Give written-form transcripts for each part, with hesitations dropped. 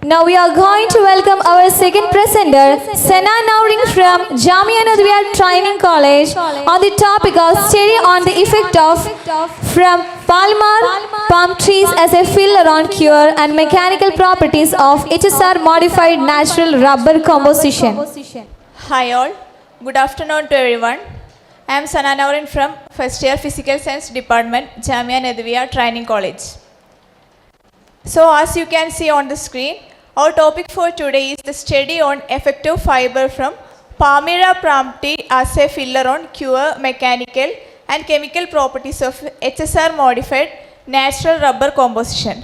Now we are going to welcome our second presenter, Sena Nauring from Jamia Nadwiya Training College on the topic of study on the effect of from Palmer palm trees as a filler on cure and mechanical properties of HSR modified natural rubber composition. Hi all, good afternoon to everyone. I am Sana Naurin from first year Physical Science Department, Jamia Nadwiya Training College. So as you can see on the screen, our topic for today is the study on effective fiber from Palmyra palm tree as a filler on cure mechanical and chemical properties of HSR modified natural rubber composition.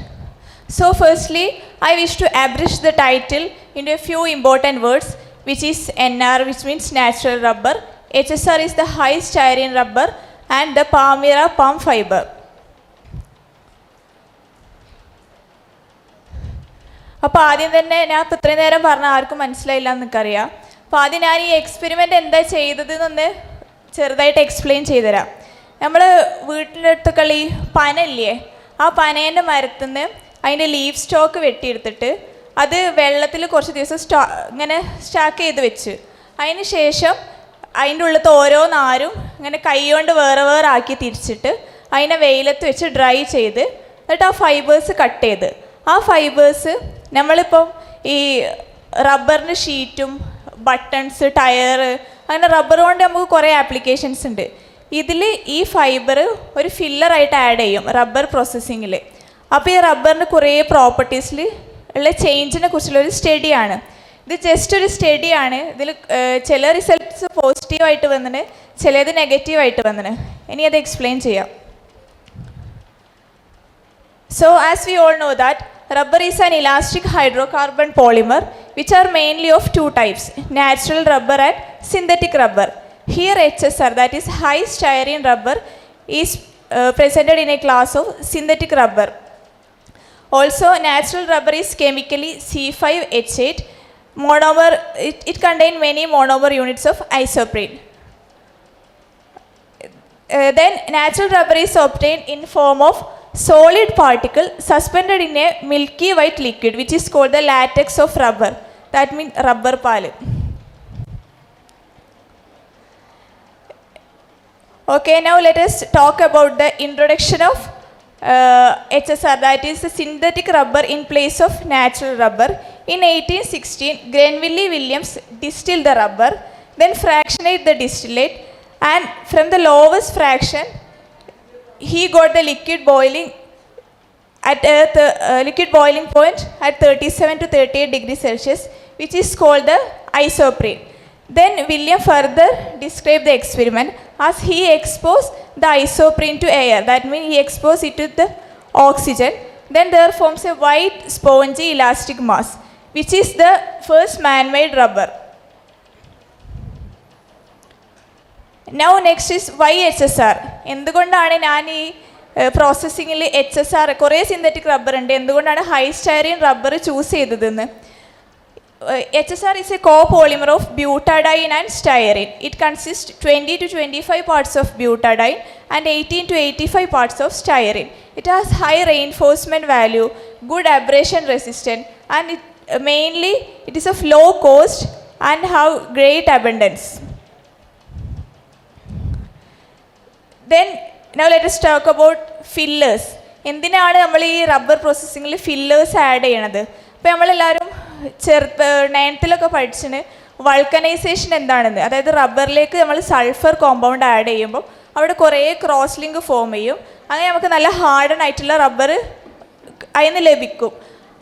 So firstly, I wish to abridge the title into a few important words, which is NR, which means natural rubber, HSR is the high styrene rubber, and the Palmyra palm fiber. അപ്പോൾ ആദ്യം തന്നെ ഞാൻ ഇപ്പോൾ ഇത്രയും നേരം പറഞ്ഞ ആർക്കും മനസ്സിലായില്ല എന്നൊക്കറിയാം. അപ്പോൾ ആദ്യം ഞാൻ ഈ എക്സ്പെരിമെൻ്റ് എന്താ ചെയ്തതെന്നൊന്ന് ചെറുതായിട്ട് എക്സ്പ്ലെയിൻ ചെയ്തുതരാം. നമ്മൾ വീട്ടിൻ്റെ അടുത്തൊക്കെ ഈ പനയില്ലേ, ആ പനേൻ്റെ മരത്തിൽ നിന്ന് അതിൻ്റെ ലീഫ് സ്റ്റോക്ക് വെട്ടിയെടുത്തിട്ട് അത് വെള്ളത്തിൽ കുറച്ച് ദിവസം ഇങ്ങനെ സ്റ്റാക്ക് ചെയ്ത് വെച്ച് അതിന് ശേഷം അതിൻ്റെ ഉള്ളത്തെ ഓരോ നാരും ഇങ്ങനെ കൈ കൊണ്ട് വേറെ വേറെ ആക്കി തിരിച്ചിട്ട് അതിനെ വെയിലത്ത് വെച്ച് ഡ്രൈ ചെയ്ത് എന്നിട്ട് ആ ഫൈബേഴ്സ് കട്ട് ചെയ്ത് ആ ഫൈബേഴ്സ് നമ്മളിപ്പം ഈ റബ്ബറിൻ്റെ ഷീറ്റും ബട്ടൺസ് ടയർ അങ്ങനെ റബ്ബർ കൊണ്ട് നമുക്ക് കുറേ ആപ്ലിക്കേഷൻസ് ഉണ്ട്. ഇതിൽ ഈ ഫൈബർ ഒരു ഫില്ലറായിട്ട് ആഡ് ചെയ്യും റബ്ബർ പ്രോസസ്സിങ്ങിൽ. അപ്പോൾ ഈ റബ്ബറിൻ്റെ കുറേ പ്രോപ്പർട്ടീസിൽ ഉള്ള ചേഞ്ചിനെ കുറിച്ചുള്ളൊരു സ്റ്റഡിയാണ് ഇത്. ജസ്റ്റ് ഒരു സ്റ്റഡിയാണ്. ഇതിൽ ചില റിസൾട്ട്സ് പോസിറ്റീവായിട്ട് വന്നിന്, ചിലത് നെഗറ്റീവായിട്ട് വന്നിന്. ഇനി അത് എക്സ്പ്ലെയിൻ ചെയ്യാം. So as we all know that rubber is an elastic hydrocarbon polymer which are mainly of two types, natural rubber and synthetic rubber. Here HSR, that is high styrene rubber, is presented in a class of synthetic rubber. Also natural rubber is chemically C5H8 monomer. It contains many monomer units of isoprene. Then natural rubber is obtained in form of solid particle suspended in a milky white liquid which is called the latex of rubber. That means rubber pal. Okay, now let us talk about the introduction of HSR, that is the synthetic rubber in place of natural rubber. In 1816, Grenville Williams distilled the rubber, then fractionated the distillate, and from the lowest fraction he got the liquid boiling at liquid boiling point at 37 to 38 degrees Celsius, which is called the isoprene. Then William further described the experiment as he exposed the isoprene to air. That means he exposed it to the oxygen. Then there forms a white spongy elastic mass, which is the first man-made rubber. Now next is why HSR. എന്തുകൊണ്ടാണ് ഞാൻ ഈ പ്രോസസ്സിങ്ങിൽ HSR, കുറേ synthetic rubber ഉണ്ട്, എന്തുകൊണ്ടാണ് high styrene rubber choose ചെയ്തതെന്ന്. HSR is a copolymer of butadiene and styrene. It consists 20 to 25 parts of butadiene and 18 to 85 parts of styrene. It has high reinforcement value, good abrasion resistance, and mainly it is of low cost and have great abundance. Then now let us talk about fillers. എന്തിനാണ് നമ്മൾ ഈ rubber പ്രോസസ്സിങ്ങിൽ fillers add ചെയ്യണത്? അപ്പോൾ നമ്മളെല്ലാവരും നയൻത്തിലൊക്കെ പഠിച്ചിന് vulcanisation എന്താണെന്ന്. അതായത് റബ്ബറിലേക്ക് നമ്മൾ sulphur compound add ചെയ്യുമ്പോൾ അവിടെ കുറേ ക്രോസ് ലിങ്ക് ഫോം ചെയ്യും. അങ്ങനെ നമുക്ക് നല്ല ഹാർഡൻ ആയിട്ടുള്ള റബ്ബർ അതിന് ലഭിക്കും.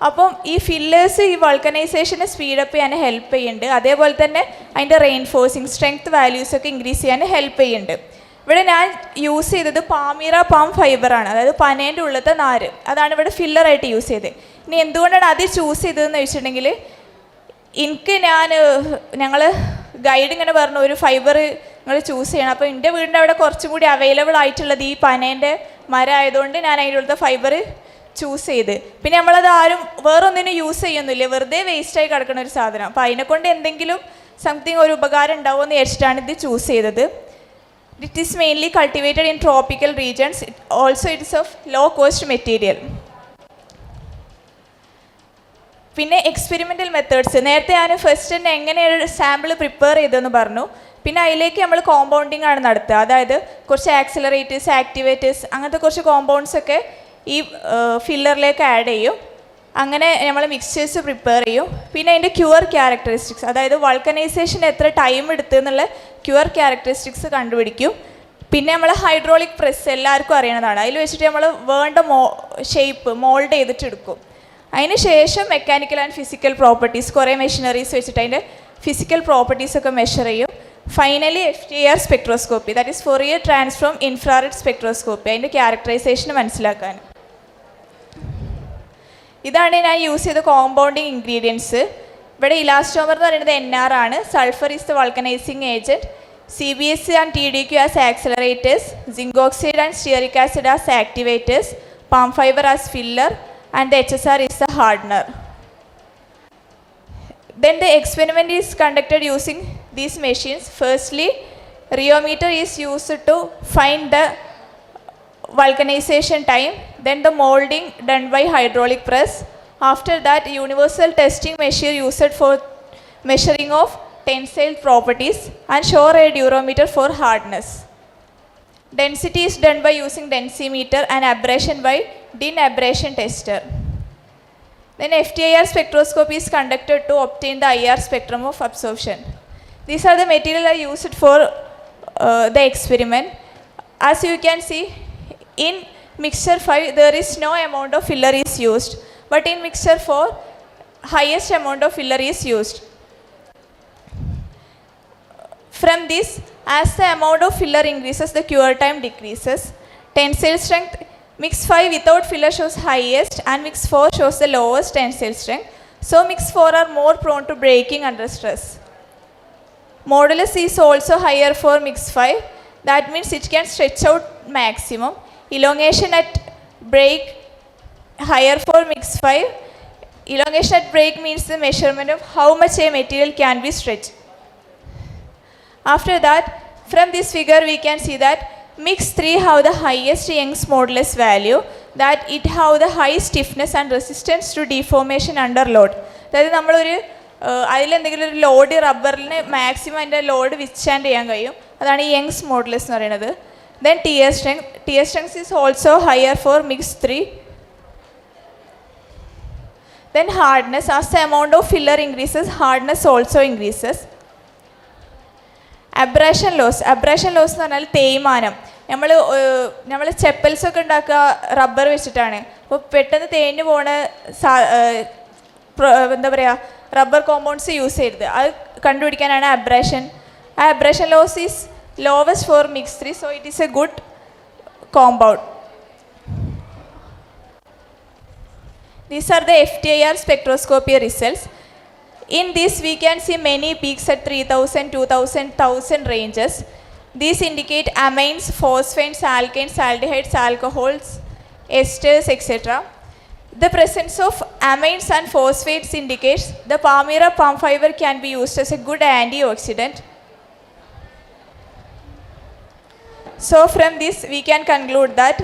അപ്പം ഈ ഫില്ലേഴ്സ് ഈ വൾക്കനൈസേഷനെ സ്പീഡപ്പ് ചെയ്യാൻ ഹെൽപ്പ് ചെയ്യുന്നുണ്ട്. അതേപോലെ തന്നെ അതിൻ്റെ റെയിൻഫോഴ്സിങ് സ്ട്രെങ്ത് വാല്യൂസൊക്കെ ഇൻക്രീസ് ചെയ്യാൻ ഹെൽപ്പ് ചെയ്യുന്നുണ്ട്. ഇവിടെ ഞാൻ യൂസ് ചെയ്തത് പാമീറ പാം ഫൈബറാണ്, അതായത് പനേൻ്റെ ഉള്ളത്തെ നാര്. അതാണ് ഇവിടെ ഫില്ലറായിട്ട് യൂസ് ചെയ്തത്. ഇനി എന്തുകൊണ്ടാണ് അത് ചൂസ് ചെയ്തതെന്ന് വെച്ചിട്ടുണ്ടെങ്കിൽ എനിക്ക് ഞങ്ങൾ ഗൈഡ് ഇങ്ങനെ പറഞ്ഞു ഒരു ഫൈബർ നിങ്ങൾ ചൂസ് ചെയ്യണം. അപ്പോൾ എൻ്റെ വീടിൻ്റെ അവിടെ കുറച്ചും കൂടി അവൈലബിൾ ആയിട്ടുള്ളത് ഈ പനേൻ്റെ മരം ആയതുകൊണ്ട് ഞാൻ അതിൻ്റെ ഉള്ളത്തെ ഫൈബർ ചൂസ് ചെയ്ത്. പിന്നെ നമ്മളത് ആരും വേറൊന്നിനും യൂസ് ചെയ്യുന്നില്ല, വെറുതെ വേസ്റ്റായി കിടക്കുന്ന ഒരു സാധനം. അപ്പോൾ അതിനെക്കൊണ്ട് എന്തെങ്കിലും സംതിങ് ഒരു ഉപകാരം ഉണ്ടാവുമെന്ന് വിചാരിച്ചിട്ടാണ് ഇത് ചൂസ് ചെയ്തത്. It is mainly cultivated in tropical regions. It is of low cost material. പിന്നെ എക്സ്പെരിമെൻ്റൽ മെത്തേഡ്സ്, നേരത്തെ ഞാൻ ഫസ്റ്റ് തന്നെ എങ്ങനെയാണ് സാമ്പിൾ പ്രിപ്പയർ ചെയ്തതെന്ന് പറഞ്ഞു. പിന്നെ അതിലേക്ക് നമ്മൾ കോമ്പൗണ്ടിങ് ആണ് നടത്തുക. അതായത് കുറച്ച് ആക്സിലറേറ്റേഴ്സ്, ആക്ടിവേറ്റേഴ്സ്, അങ്ങനത്തെ കുറച്ച് കോമ്പൗണ്ട്സ് ഒക്കെ ഈ ഫില്ലറിലേക്ക് ആഡ് ചെയ്യും. അങ്ങനെ നമ്മൾ മിക്സ്ചേഴ്സ് പ്രിപ്പയർ ചെയ്യും. പിന്നെ അതിൻ്റെ ക്യൂർ ക്യാരക്ടറിസ്റ്റിക്സ്, അതായത് വൾക്കനൈസേഷൻ എത്ര ടൈം എടുത്തു എന്നുള്ള ക്യൂർ ക്യാരക്ടറിസ്റ്റിക്സ് കണ്ടുപിടിക്കും. പിന്നെ നമ്മൾ ഹൈഡ്രോളിക് പ്രസ് എല്ലാവർക്കും അറിയണതാണ്. അതിൽ വെച്ചിട്ട് നമ്മൾ വേണ്ട ഷേപ്പ് മോൾഡ് ചെയ്തിട്ട് എടുക്കും. അതിന് ശേഷം മെക്കാനിക്കൽ ആൻഡ് ഫിസിക്കൽ പ്രോപ്പർട്ടീസ്, കുറേ മെഷീനറീസ് വെച്ചിട്ട് അതിൻ്റെ ഫിസിക്കൽ പ്രോപ്പർട്ടീസ് ഒക്കെ മെഷർ ചെയ്യും. Finally FTIR spectroscopy, that is Fourier transform infrared spectroscopy, അതിൻ്റെ ക്യാരക്ടറൈസേഷൻ മനസ്സിലാക്കാൻ. ഇതാണ് ഞാൻ യൂസ് ചെയ്ത കോമ്പൗണ്ടിങ് ഇൻഗ്രീഡിയൻസ്. ഇവിടെ ഇലാസ്റ്റോമർ എന്ന് പറയുന്നത് NR ആണ്. Sulphur is the vulcanising agent. CBS and TDQ as accelerators. Zinc oxide and stearic acid as activators. Palm fiber as filler. And the HSR is the hardener. Then the experiment is conducted using these machines. Firstly, rheometer is used to find the vulcanization time. Then the molding done by hydraulic press. After that, universal testing machine used for measuring of tensile properties, and shore a durometer for hardness. Density is done by using densimeter and abrasion by Din abrasion tester. Then FTIR spectroscopy is conducted to obtain the IR spectrum of absorption. These are the material I used for the experiment. As you can see, in mixture 5 there is no amount of filler is used, but in mixture 4 highest amount of filler is used. From this, as the amount of filler increases, the cure time decreases. Tensile strength, mix 5 without filler shows highest and mix 4 shows the lowest tensile strength. So mix 4 are more prone to breaking under stress. Modulus is also higher for mix 5. That means it can stretch out maximum. Elongation at break higher for mix 5. Elongation at break means the measurement of how much a material can be stretched. After that, from this figure we can see that mix 3 have the highest Young's modulus value, that it have the high stiffness and resistance to deformation under load. അതായത് നമ്മളൊരു അതിലെന്തെങ്കിലും ഒരു load റബ്ബറിന് maximum അതിൻ്റെ load withstand ചെയ്യാൻ കഴിയും. അതാണ് ഈ യങ്സ് മോഡുലസ് എന്ന് പറയുന്നത്. Then tear strength is also higher for mix 3. Then hardness, as the amount of filler increases hardness also increases. Abrasion loss എന്ന് പറഞ്ഞാൽ തേയ്മാനം. നമ്മൾ ചെപ്പൽസൊക്കെ ഉണ്ടാക്കുക റബ്ബർ വെച്ചിട്ടാണ്. അപ്പോൾ പെട്ടെന്ന് തേഞ്ഞു പോണ എന്താ പറയുക റബ്ബർ കോമ്പൗണ്ട്സ് യൂസ് ചെയ്തത്, അത് കണ്ടുപിടിക്കാനാണ് അബ്രാഷൻ. ആ abrasion loss is lowest for mix 3, so it is a good compound. These are the FTIR spectroscopy results. In this we can see many peaks at 3000, 2000, 1000 ranges. These indicate amines, phosphates, alkanes, aldehydes, alcohols, esters, etc. The presence of amines and phosphates indicates the Palmyra palm fiber can be used as a good antioxidant. So from this we can conclude that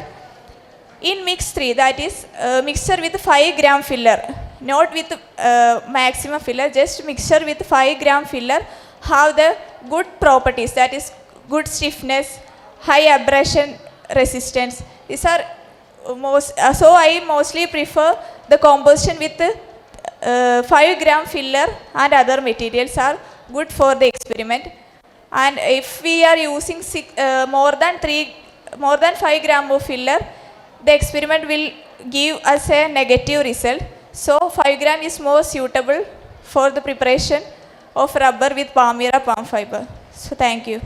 in mix 3, that is mixture with 5 gram filler, not with maximum filler, just mixture with 5 gram filler have the good properties, that is good stiffness, high abrasion resistance. These are so I mostly prefer the composition with 5 gram filler and other materials are good for the experiment. And if we are using more than 5 gram of filler, the experiment will give us a negative result. So 5 gram is more suitable for the preparation of rubber with Palmyra palm fiber. So thank you.